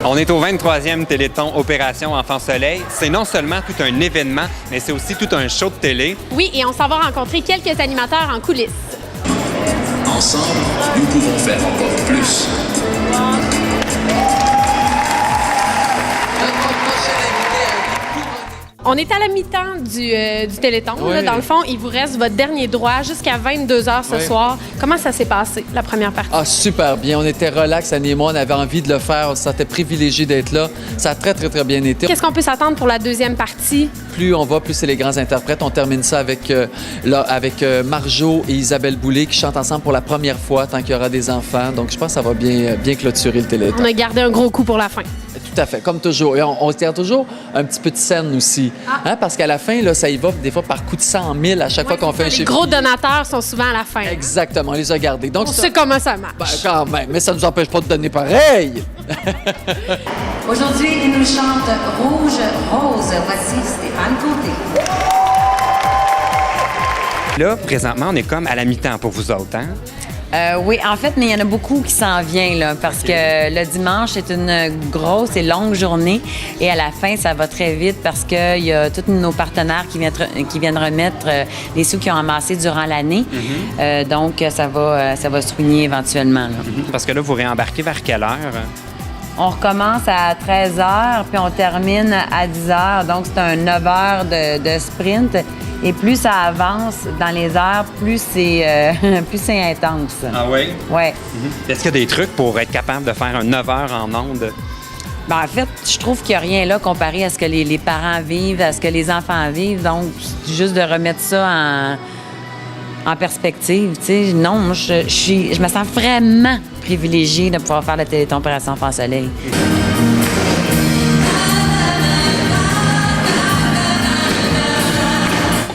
On est au 23e Téléthon Opération Enfant Soleil. C'est non seulement tout un événement, mais c'est aussi tout un show de télé. Oui, et on s'en va rencontrer quelques animateurs en coulisses. Ensemble, nous pouvons faire encore plus. On est à la mi-temps du Téléthon. Oui. Là, dans le fond, il vous reste votre dernier droit jusqu'à 22h ce soir. Comment ça s'est passé, la première partie? Ah, super bien. On était relax, Annie et moi. On avait envie de le faire. On se sentait privilégié d'être là. Ça a très, très, très bien été. Qu'est-ce qu'on peut s'attendre pour la deuxième partie? Plus on va, plus c'est les grands interprètes. On termine ça avec Marjo et Isabelle Boulay qui chantent ensemble pour la première fois tant qu'il y aura des enfants. Donc, je pense que ça va bien clôturer le Téléthon. On a gardé un gros coup pour la fin. Tout à fait, comme toujours. Et on se tient toujours un petit peu de scène aussi. Hein, parce qu'à la fin, là, ça y va des fois par coup de 100 000 à chaque fois qu'on fait un Les chiffre. gros donateurs sont souvent à la fin. Exactement, on les a gardés. Donc, On sait comment ça marche. ben, quand même, mais ça ne nous empêche pas de donner pareil. Aujourd'hui, il nous chante Rouge, Rose. Voici Stéphane Côté. Là, présentement, on est comme à la mi-temps pour vous autres, hein? Oui, en fait, mais il y en a beaucoup qui s'en viennent, là, parce que le dimanche, c'est une grosse et longue journée. Et à la fin, ça va très vite parce qu'il y a tous nos partenaires qui viennent remettre les sous qu'ils ont amassés durant l'année. Donc, ça va se ruiner éventuellement. Là. Parce que là, vous réembarquez vers quelle heure? On recommence à 13h, puis on termine à 10h. Donc, c'est un 9 heures de sprint. Et plus ça avance dans les heures, plus c'est intense. Ah oui? Oui. Est-ce qu'il y a des trucs pour être capable de faire un 9 heures en ondes? Ben, en fait, je trouve qu'il n'y a rien là comparé à ce que les parents vivent, à ce que les enfants vivent. Donc, juste de remettre ça en perspective, tu sais. Non, moi, je me sens vraiment privilégiée de pouvoir faire le Téléthon Opération Enfant Soleil.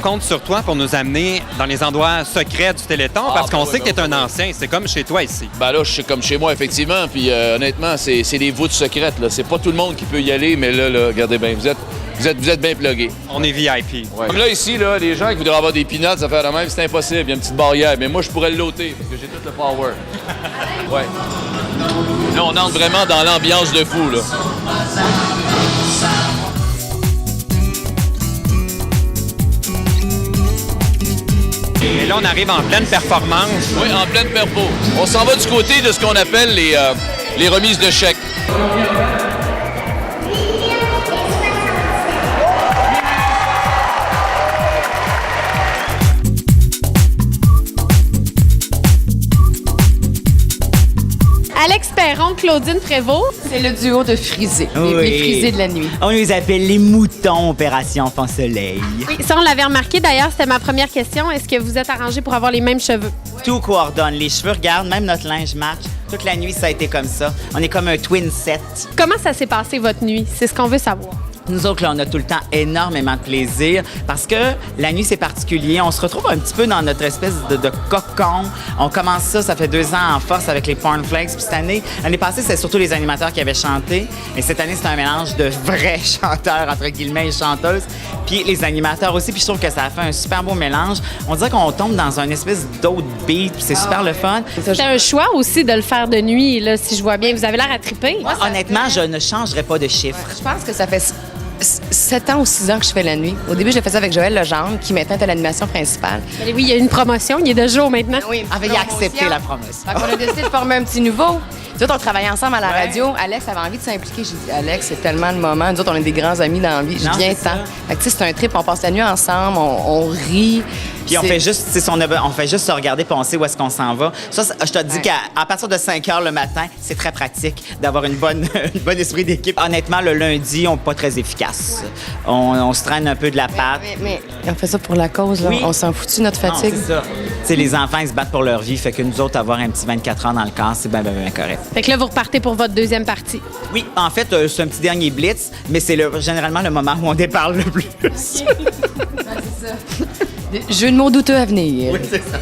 On compte sur toi pour nous amener dans les endroits secrets du Téléthon parce qu'on sait que tu es un ancien. C'est comme chez toi ici. Ben là, je suis comme chez moi, effectivement. Puis honnêtement, c'est des voûtes secrètes. Là. C'est pas tout le monde qui peut y aller, mais là regardez bien, vous êtes bien plugués. On est VIP. Ouais. Comme là, ici, là, les gens qui voudraient avoir des peanuts, ça fait de même, c'est impossible. Il y a une petite barrière. Mais moi, je pourrais le loter parce que j'ai tout le power. Ouais. Là, on entre vraiment dans l'ambiance de fou, là. Et là, on arrive en pleine performance. Oui, en pleine perpo. On s'en va du côté de ce qu'on appelle les remises de chèques. Alex Perron, Claudine Prévost. C'est le duo de frisés, les frisés de la nuit. On les appelle les moutons Opération Enfant Soleil. Oui, ça, on l'avait remarqué d'ailleurs, c'était ma première question. Est-ce que vous êtes arrangés pour avoir les mêmes cheveux? Tout coordonne. Les cheveux, regarde, même notre linge match. Toute la nuit, ça a été comme ça. On est comme un twin set. Comment ça s'est passé votre nuit? C'est ce qu'on veut savoir. Nous autres, là, on a tout le temps énormément de plaisir parce que la nuit, c'est particulier. On se retrouve un petit peu dans notre espèce de cocon. On commence ça fait 2 ans en force avec les Cornflakes. Puis cette année, l'année passée, c'est surtout les animateurs qui avaient chanté. Et cette année, c'est un mélange de vrais chanteurs, entre guillemets, et chanteuses. Puis les animateurs aussi. Puis je trouve que ça a fait un super beau mélange. On dirait qu'on tombe dans une espèce d'autre beat. Puis c'est super le fun. C'est un choix aussi de le faire de nuit, là, si je vois bien. Vous avez l'air à triper. Moi, honnêtement, je ne changerai pas de chiffre. Je pense que ça fait 7 ans ou 6 ans que je fais la nuit. Au début, j'ai fait ça avec Joël Legendre, qui maintenant est à l'animation principale. Mais oui, il y a une promotion, il est de jour maintenant. Oui, Avait accepté la promotion. Fait qu'on a décidé de former un petit nouveau. Nous autres, on travaillait ensemble à la radio. Alex avait envie de s'impliquer. J'ai dit, Alex, c'est tellement le moment. Nous autres, on est des grands amis dans la vie. Je Non, viens c'est tant. ça. Fait que, tu sais, c'est un trip. On passe la nuit ensemble, on rit. Puis on fait juste, on fait juste se regarder et on sait où est-ce qu'on s'en va. Ça, je te dis qu'à partir de 5 heures le matin, c'est très pratique d'avoir un bon esprit d'équipe. Honnêtement, le lundi, on n'est pas très efficace. On se traîne un peu de la patte. Mais on fait ça pour la cause. Là. Oui. On s'en fout de notre Non, fatigue. c'est ça. Tu sais, les enfants, ils se battent pour leur vie. Fait que nous autres, avoir un petit 24 heures dans le corps, c'est bien correct. Fait que là, vous repartez pour votre deuxième partie. Oui, en fait, c'est un petit dernier blitz, mais c'est généralement le moment où on déparle le plus. Jeu de mots douteux à venir. Oui, c'est ça.